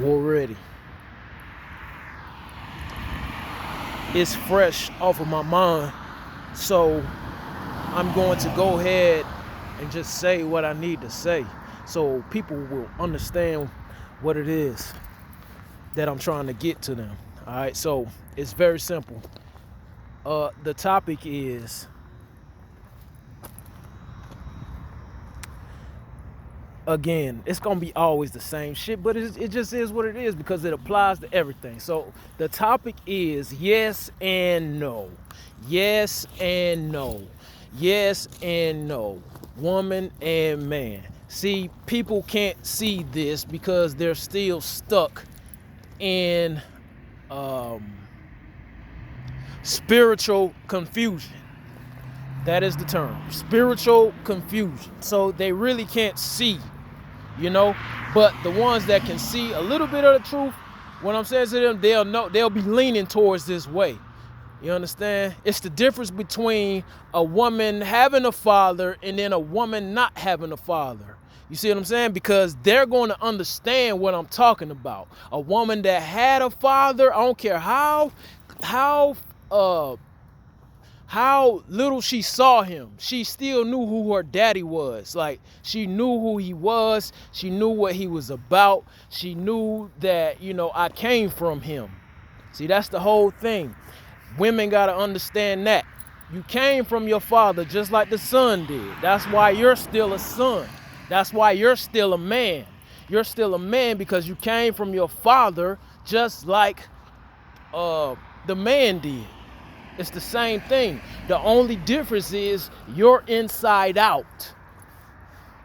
already. It's fresh off of my mind, so I'm going to go ahead and just say what I need to say so people will understand what it is that I'm trying to get to them. All right, so it's very simple. The topic is, again, it's gonna be always the same shit, but it just is what it is because it applies to everything. So the topic is yes and no. Yes and no. Yes and no. Woman and man. See, people can't see this because they're still stuck in spiritual confusion. That is the term, spiritual confusion. So they really can't see, but the ones that can see a little bit of the truth, what I'm saying to them, they'll know, they'll be leaning towards this way. You understand? It's the difference between a woman having a father and then a woman not having a father. You see what I'm saying? Because they're going to understand what I'm talking about. A woman that had a father, I don't care how little she saw him, she still knew who her daddy was. Like, she knew who he was. She knew what he was about. She knew that, I came from him. See, that's the whole thing. Women got to understand that. You came from your father just like the son did. That's why you're still a son. That's why you're still a man. You're still a man because you came from your father just like the man did. It's the same thing. The only difference is you're inside out.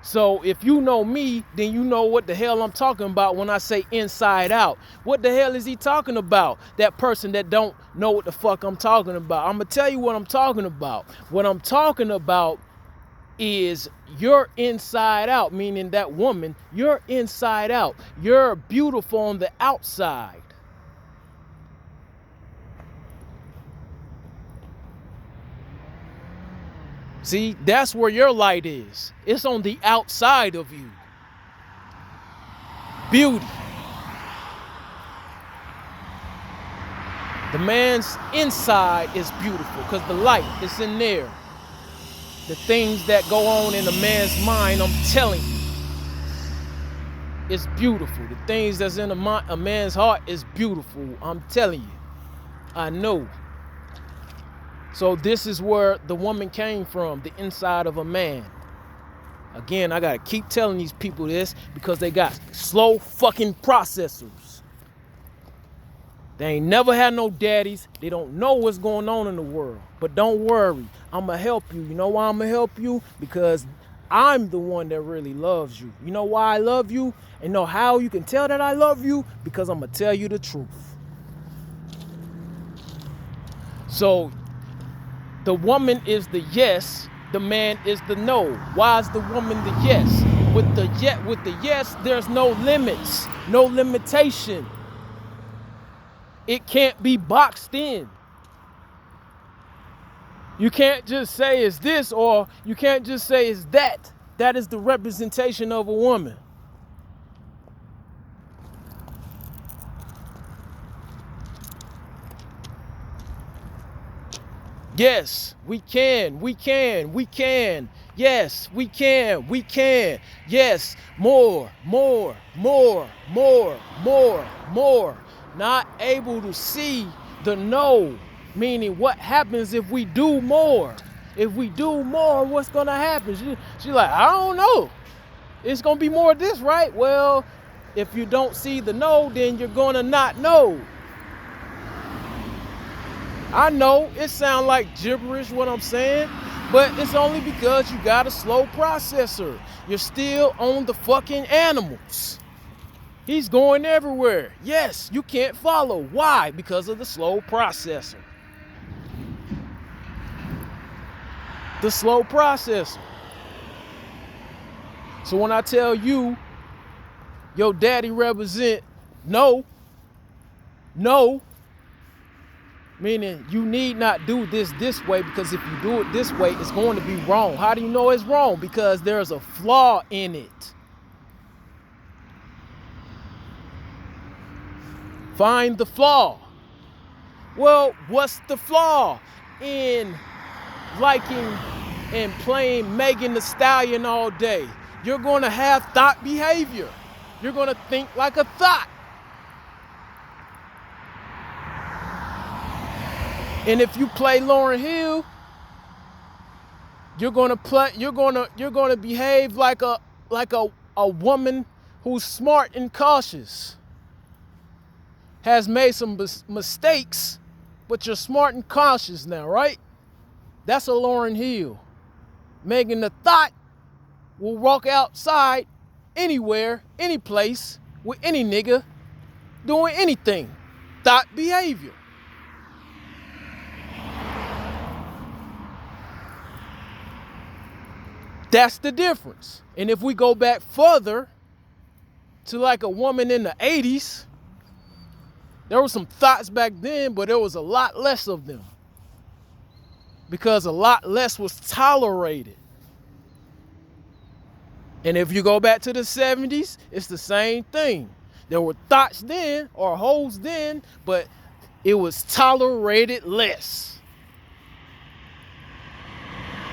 So if you know me, then you know what the hell I'm talking about when I say inside out. What the hell is he talking about? That person that don't know what the fuck I'm talking about. I'm going to tell you what I'm talking about. What I'm talking about is you're inside out, meaning that woman, you're inside out. You're beautiful on the outside. See, that's where your light is. It's on the outside of you. Beauty. The man's inside is beautiful because the light is in there. The things that go on in a man's mind, I'm telling you, it's beautiful. The things that's in a man's heart is beautiful. I'm telling you. I know. So this is where the woman came from, the inside of a man. Again, I gotta keep telling these people this because they got slow fucking processors. They ain't never had no daddies. They don't know what's going on in the world. But don't worry, I'ma help you. You know why I'ma help you? Because I'm the one that really loves you. You know why I love you? And know how you can tell that I love you? Because I'ma tell you the truth. So the woman is the yes, the man is the no. Why is the woman the yes? With the yes, there's no limits, no limitation. It can't be boxed in. You can't just say it's this or you can't just say it's that. That is the representation of a woman. Yes, we can. Yes, we can. Yes, more. Not able to see the no, meaning what happens if we do more. If we do more, what's gonna happen? She's like, I don't know. It's gonna be more of this, right? Well, if you don't see the no, then you're gonna not know. I know it sounds like gibberish what I'm saying, but it's only because you got a slow processor. You're still on the fucking animals. He's going everywhere. Yes, you can't follow. Why? Because of the slow processor. The slow processor. So when I tell you, your daddy represent no, meaning you need not do this way, because if you do it this way, it's going to be wrong. How do you know it's wrong? Because there's a flaw in it. Find the flaw. Well, what's the flaw in liking and playing Megan Thee Stallion all day? You're going to have thought behavior. You're going to think like a thought. And if you play Lauryn Hill, you're going to behave like a woman who's smart and cautious. Has made some mistakes, but you're smart and cautious now, right? That's a Lauryn Hill. Megan the Thought will walk outside anywhere, any place, with any nigga, doing anything. Thought behavior. That's the difference. And if we go back further to like a woman in the 80s, there were some thoughts back then, but there was a lot less of them. Because a lot less was tolerated. And if you go back to the 70s, it's the same thing. There were thoughts then, or hoes then, but it was tolerated less.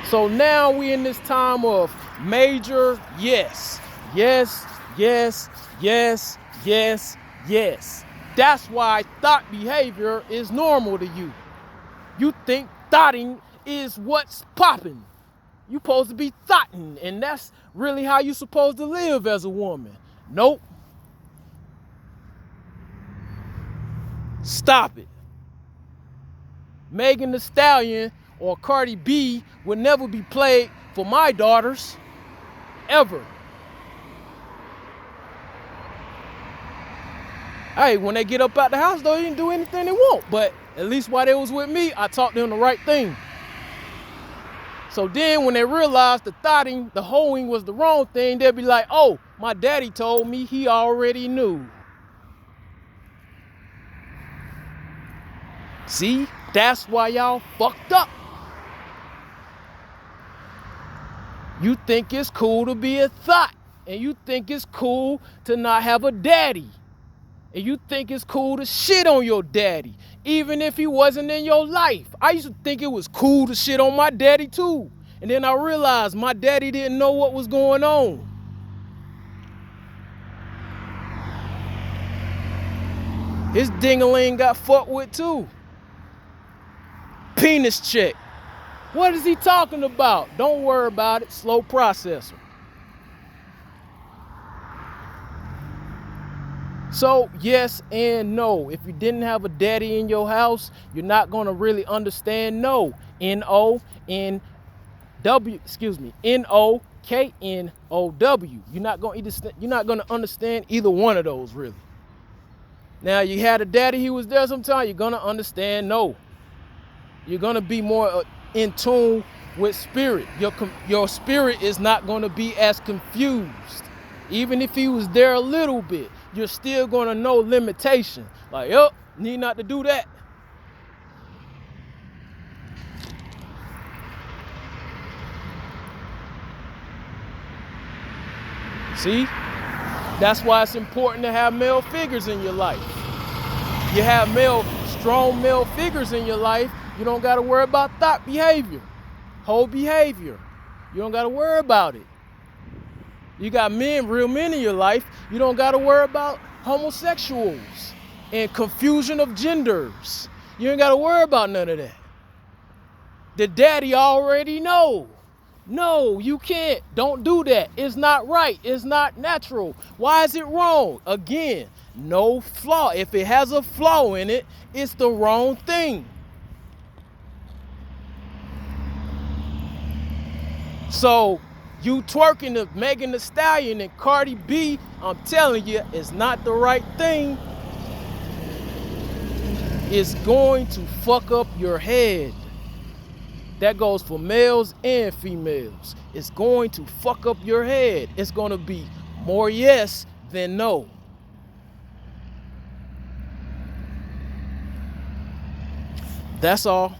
So now we in this time of major yes. Yes, yes, yes, yes, yes. That's why thought behavior is normal to you. You think thoughting is what's popping. You supposed to be thoughting, and that's really how you supposed to live as a woman. Nope. Stop it. Megan Thee Stallion or Cardi B would never be played for my daughters, ever. Hey, when they get up out the house, though, you can do anything they want. But at least while they was with me, I taught them the right thing. So then when they realized the thoughting, the hoeing was the wrong thing, they'll be like, oh, my daddy told me, he already knew. See, that's why y'all fucked up. You think it's cool to be a thought, and you think it's cool to not have a daddy. And you think it's cool to shit on your daddy, even if he wasn't in your life. I used to think it was cool to shit on my daddy too. And then I realized my daddy didn't know what was going on. His ding-a-ling got fucked with too. Penis check. What is he talking about? Don't worry about it. Slow processor. So, yes and no. If you didn't have a daddy in your house, you're not going to really understand no. N-O-K-N-O-W. You're not going to understand either one of those, really. Now, you had a daddy, he was there sometime, you're going to understand no. You're going to be more in tune with spirit. Your spirit is not going to be as confused. Even if he was there a little bit, you're still going to know limitation. Like, oh, need not to do that. See? That's why it's important to have male figures in your life. You have strong male figures in your life, you don't got to worry about thought behavior, whole behavior. You don't got to worry about it. You got real men in your life, you don't got to worry about homosexuals and confusion of genders. You ain't got to worry about none of that. The daddy already know. No, you can't. Don't do that. It's not right. It's not natural. Why is it wrong? Again, no flaw. If it has a flaw in it, it's the wrong thing. So, you twerking to Megan Thee Stallion and Cardi B, I'm telling you, it's not the right thing. It's going to fuck up your head. That goes for males and females. It's going to fuck up your head. It's going to be more yes than no. That's all.